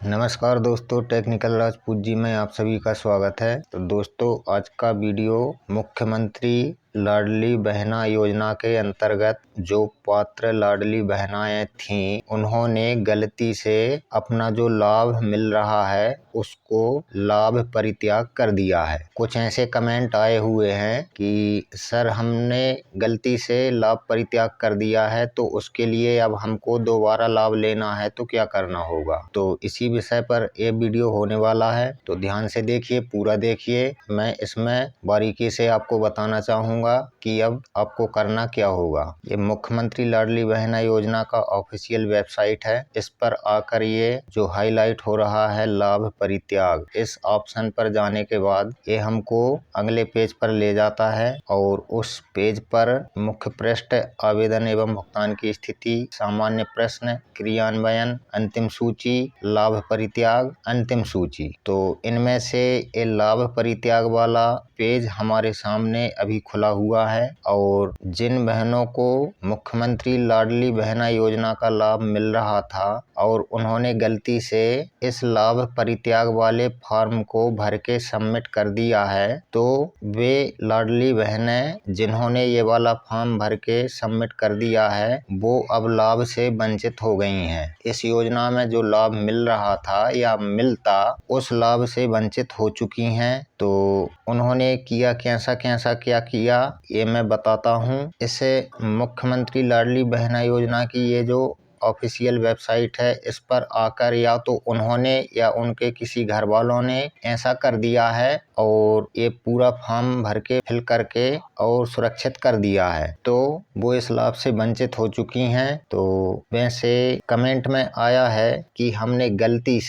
नमस्कार दोस्तों, टेक्निकल राजपूत जी में आप सभी का स्वागत है। तो दोस्तों, आज का वीडियो मुख्यमंत्री लाडली बहना योजना के अंतर्गत जो पात्र लाडली बहनाएं थीं, उन्होंने गलती से अपना जो लाभ मिल रहा है उसको लाभ परित्याग कर दिया है। कुछ ऐसे कमेंट आए हुए हैं कि सर हमने गलती से लाभ परित्याग कर दिया है, तो उसके लिए अब हमको दोबारा लाभ लेना है तो क्या करना होगा। तो इसी विषय पर ये वीडियो होने वाला है, तो ध्यान से देखिए, पूरा देखिए। मैं इसमें बारीकी से आपको बताना चाहूँगा कि अब आपको करना क्या होगा। ये मुख्यमंत्री लाडली बहना योजना का ऑफिशियल वेबसाइट है। इस पर आकर ये जो हाईलाइट हो रहा है लाभ परित्याग, इस ऑप्शन पर जाने के बाद ये हमको अगले पेज पर ले जाता है और उस पेज पर मुख्य पृष्ठ आवेदन एवं भुगतान की स्थिति, सामान्य प्रश्न, क्रियान्वयन, अंतिम सूची, लाभ परित्याग, अंतिम सूची। तो इनमें से ये लाभ परित्याग वाला पेज हमारे सामने अभी खुला हुआ है और जिन बहनों को मुख्यमंत्री लाडली बहना योजना का लाभ मिल रहा था और उन्होंने गलती से इस लाभ परित्याग वाले फॉर्म को भर के सबमिट कर दिया है, तो वे लाडली बहनें जिन्होंने ये वाला फॉर्म भर के सबमिट कर दिया है वो अब लाभ से वंचित हो गई हैं। इस योजना में जो लाभ मिल रहा था या मिलता, उस लाभ से वंचित हो चुकी हैं। तो उन्होंने किया क्या किया ये मैं बताता हूँ। इसे मुख्यमंत्री लाडली बहना योजना की ये जो ऑफिशियल वेबसाइट है, इस पर आकर या तो उन्होंने या उनके किसी घर वालों ने ऐसा कर दिया है और ये पूरा फॉर्म भर के फिल करके और सुरक्षित कर दिया है, तो वो इस लाभ से वंचित हो चुकी हैं। तो वैसे कमेंट में आया है कि हमने गलती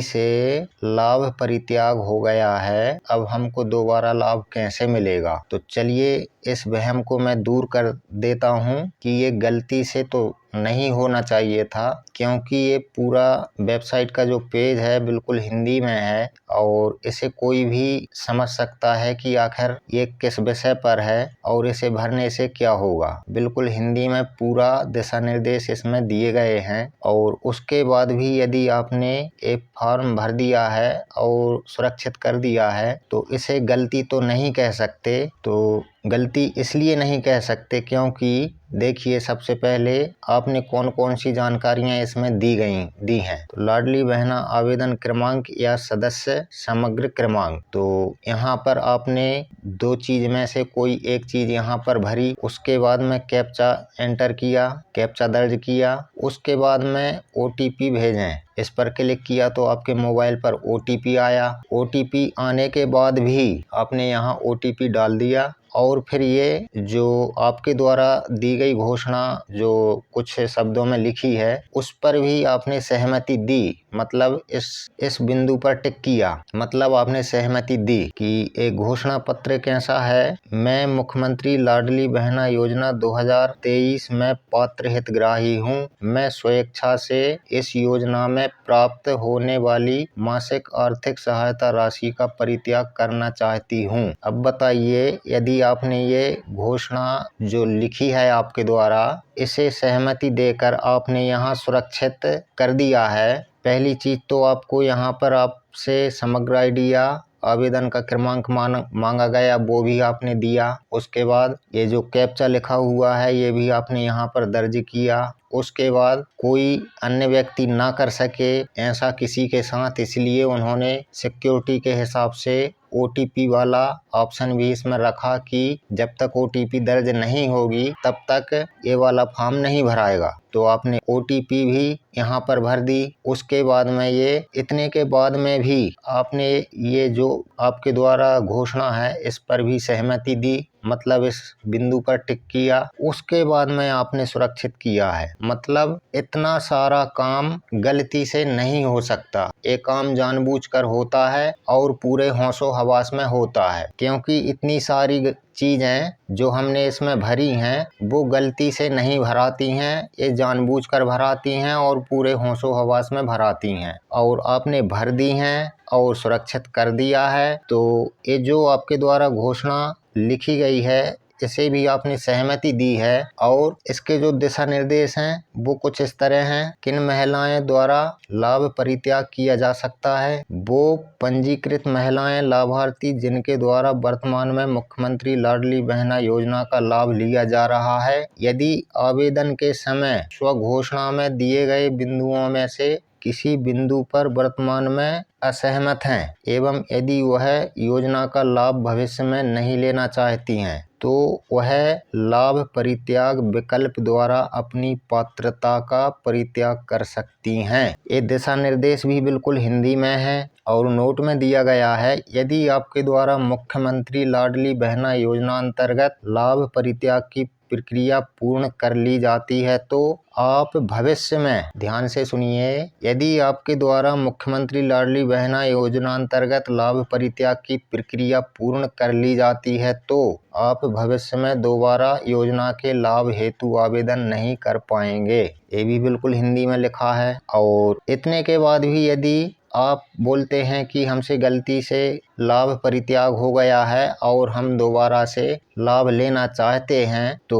से लाभ परित्याग हो गया है, अब हमको दोबारा लाभ कैसे मिलेगा। तो चलिए इस वहम को मैं दूर कर देता हूँ कि ये गलती से तो नहीं होना चाहिए था, क्योंकि ये पूरा वेबसाइट का जो पेज है बिल्कुल हिंदी में है और इसे कोई भी समझ सकता है कि आखिर ये किस विषय पर है और इसे भरने से क्या होगा। बिल्कुल हिंदी में पूरा दिशा निर्देश इसमें दिए गए हैं और उसके बाद भी यदि आपने एक फॉर्म भर दिया है और सुरक्षित कर दिया है तो इसे गलती तो नहीं कह सकते। तो गलती इसलिए नहीं कह सकते क्योंकि देखिए, सबसे पहले आपने कौन कौन सी जानकारियां इसमें दी हैं। तो लाडली बहना आवेदन क्रमांक या सदस्य समग्र क्रमांक, तो यहाँ पर आपने दो चीज में से कोई एक चीज यहाँ पर भरी, उसके बाद में कैप्चा एंटर किया, कैप्चा दर्ज किया, उसके बाद में OTP भेजें। इस पर क्लिक किया तो आपके मोबाइल पर OTP आया। OTP आने के बाद भी आपने यहाँ OTP डाल दिया और फिर ये जो आपके द्वारा दी गई घोषणा जो कुछ शब्दों में लिखी है उस पर भी आपने सहमति दी, मतलब इस बिंदु पर टिक किया, मतलब आपने सहमति दी कि एक घोषणा पत्र कैसा है। मैं मुख्यमंत्री लाडली बहना योजना 2023 में पात्र हितग्राही हूँ। मैं स्वेच्छा से इस योजना में प्राप्त होने वाली मासिक आर्थिक सहायता राशि का परित्याग करना चाहती हूँ। अब बताइए, यदि आपने ये घोषणा जो लिखी है आपके द्वारा, इसे सहमति देकर आपने यहाँ सुरक्षित कर दिया है, पहली चीज तो आपको यहाँ पर आपसे समग्र ID या आवेदन का क्रमांक मांगा गया, वो भी आपने दिया। उसके बाद ये जो कैप्चा लिखा हुआ है ये भी आपने यहाँ पर दर्ज किया। उसके बाद कोई अन्य व्यक्ति ना कर सके ऐसा किसी के साथ, इसलिए उन्होंने सिक्योरिटी के हिसाब से OTP वाला ऑप्शन भी इसमें रखा कि जब तक OTP दर्ज नहीं होगी तब तक ये वाला फॉर्म नहीं भराएगा। तो आपने OTP भी यहाँ पर भर दी। उसके बाद में ये इतने के बाद में भी आपने ये जो आपके द्वारा घोषणा है इस पर भी सहमति दी, मतलब इस बिंदु पर टिक किया। उसके बाद में आपने सुरक्षित किया है। मतलब इतना सारा काम गलती से नहीं हो सकता, ये काम जानबूझकर होता है और पूरे होशो हवास में होता है, क्योंकि इतनी सारी चीजें जो हमने इसमें भरी हैं वो गलती से नहीं भराती हैं, ये जानबूझकर भराती हैं और पूरे होशो हवास में भराती हैं और आपने भर दी हैं और सुरक्षित कर दिया है। तो ये जो आपके द्वारा घोषणा लिखी गई है इसे भी आपने सहमति दी है और इसके जो दिशा निर्देश हैं वो कुछ इस तरह हैं। किन महिलाएं द्वारा लाभ परित्याग किया जा सकता है? वो पंजीकृत महिलाएं लाभार्थी जिनके द्वारा वर्तमान में मुख्यमंत्री लाडली बहना योजना का लाभ लिया जा रहा है, यदि आवेदन के समय स्वघोषणा में दिए गए बिंदुओं में से किसी बिंदु पर वर्तमान में असहमत हैं एवं यदि वह योजना का लाभ भविष्य में नहीं लेना चाहती हैं तो वह लाभ परित्याग विकल्प द्वारा अपनी पात्रता का परित्याग कर सकती हैं। ये दिशा निर्देश भी बिल्कुल हिंदी में है और नोट में दिया गया है, यदि आपके द्वारा मुख्यमंत्री लाडली बहना योजना अंतर्गत लाभ परित्याग की प्रक्रिया पूर्ण कर ली जाती है तो आप भविष्य में, ध्यान से सुनिए, यदि आपके द्वारा मुख्यमंत्री लाडली बहना योजना अंतर्गत लाभ परित्याग की प्रक्रिया पूर्ण कर ली जाती है तो आप भविष्य में दोबारा योजना के लाभ हेतु आवेदन नहीं कर पाएंगे। ये भी बिल्कुल हिंदी में लिखा है। और इतने के बाद भी यदि आप बोलते हैं कि हमसे गलती से लाभ परित्याग हो गया है और हम दोबारा से लाभ लेना चाहते हैं तो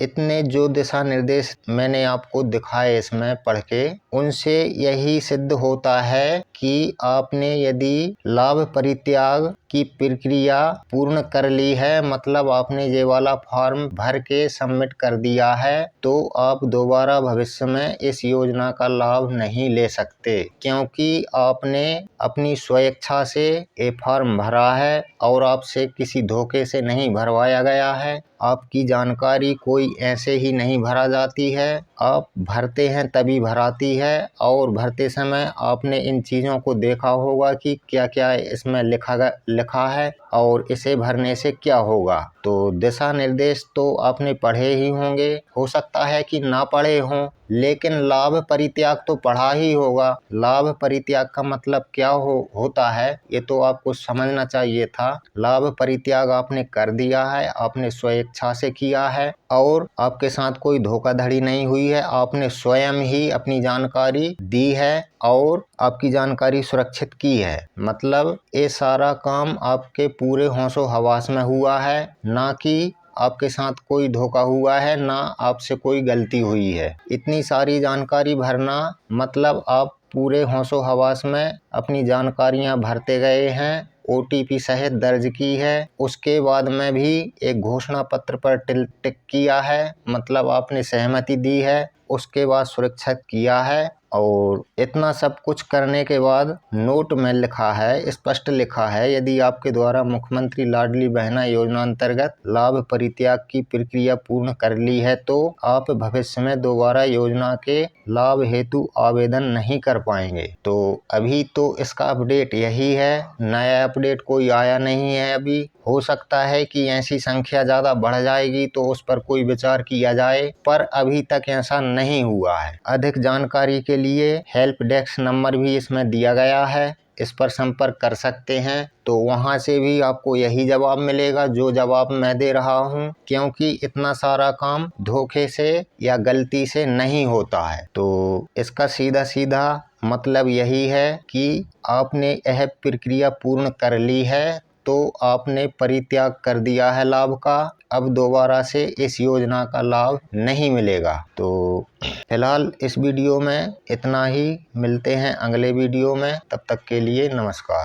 इतने जो दिशा निर्देश मैंने आपको दिखाए इसमें पढ़ के, उनसे यही सिद्ध होता है कि आपने यदि लाभ परित्याग की प्रक्रिया पूर्ण कर ली है, मतलब आपने ये वाला फॉर्म भर के सबमिट कर दिया है, तो आप दोबारा भविष्य में इस योजना का लाभ नहीं ले सकते, क्योंकि आपने अपनी स्वेच्छा से ये फॉर्म भरा है और आपसे किसी धोखे से नहीं भरवाया गया है। आपकी जानकारी कोई ऐसे ही नहीं भरा जाती है, आप भरते हैं तभी भराती है और भरते समय आपने इन चीज़ों को देखा होगा कि क्या क्या इसमें लिखा है और इसे भरने से क्या होगा। तो दिशा निर्देश तो आपने पढ़े ही होंगे, हो सकता है कि ना पढ़े हों, लेकिन लाभ परित्याग तो पढ़ा ही होगा। लाभ परित्याग का मतलब क्या होता है ये तो आपको समझना चाहिए था। लाभ परित्याग आपने कर दिया है, आपने स्वेच्छा से किया है और आपके साथ कोई धोखाधड़ी नहीं हुई है, आपने स्वयं ही अपनी जानकारी दी है और आपकी जानकारी सुरक्षित की है। मतलब ये सारा काम आपके पूरे होशो हवास में हुआ है, ना कि आपके साथ कोई धोखा हुआ है, ना आपसे कोई गलती हुई है। इतनी सारी जानकारी भरना मतलब आप पूरे होशो हवास में अपनी जानकारियां भरते गए हैं, OTP सहित दर्ज की है, उसके बाद में भी एक घोषणा पत्र पर टिक किया है, मतलब आपने सहमति दी है, उसके बाद सुरक्षित किया है। और इतना सब कुछ करने के बाद नोट में लिखा है, स्पष्ट लिखा है, यदि आपके द्वारा मुख्यमंत्री लाडली बहना योजना अंतर्गत लाभ परित्याग की प्रक्रिया पूर्ण कर ली है तो आप भविष्य में दोबारा योजना के लाभ हेतु आवेदन नहीं कर पाएंगे। तो अभी तो इसका अपडेट यही है, नया अपडेट कोई आया नहीं है अभी। हो सकता है कि ऐसी संख्या ज़्यादा बढ़ जाएगी तो उस पर कोई विचार किया जाए, पर अभी तक ऐसा नहीं हुआ है। अधिक जानकारी के लिए हेल्प डेस्क नंबर भी इसमें दिया गया है, इस पर संपर्क कर सकते हैं, तो वहां से भी आपको यही जवाब मिलेगा जो जवाब मैं दे रहा हूं, क्योंकि इतना सारा काम धोखे से या गलती से नहीं होता है। तो इसका सीधा सीधा मतलब यही है कि आपने यह प्रक्रिया पूर्ण कर ली है तो आपने परित्याग कर दिया है लाभ का, अब दोबारा से इस योजना का लाभ नहीं मिलेगा। तो फिलहाल इस वीडियो में इतना ही, मिलते हैं अगले वीडियो में, तब तक के लिए नमस्कार।